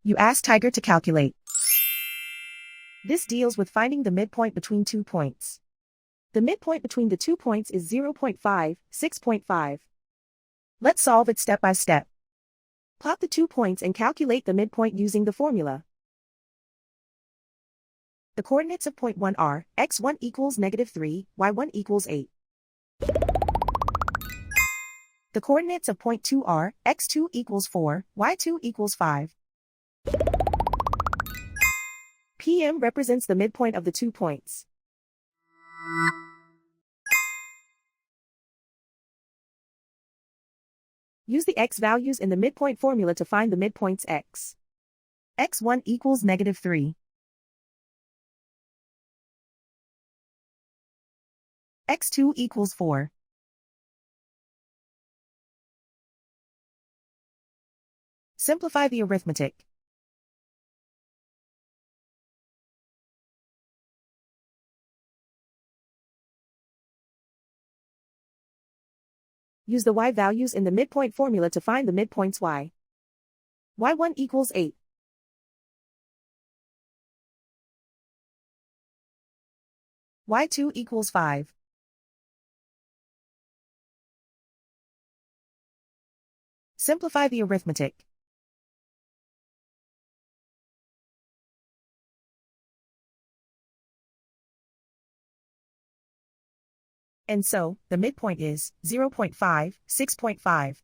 You ask Tiger to calculate. This deals with finding the midpoint between 2 points. The midpoint between the 2 points is 0.5, 6.5. Let's solve it step by step. Plot the 2 points and calculate the midpoint using the formula. The coordinates of point 1 are, x1 equals -3, y1 equals 8. The coordinates of point 2 are, x2 equals 4, y2 equals 5. PM represents the midpoint of the 2 points. Use the x values in the midpoint formula to find the midpoints x. x1 equals -3. x2 equals 4. Simplify the arithmetic. Use the y values in the midpoint formula to find the midpoints y. y1 equals 8. y2 equals 5. Simplify the arithmetic. And so, the midpoint is 0.5, 6.5.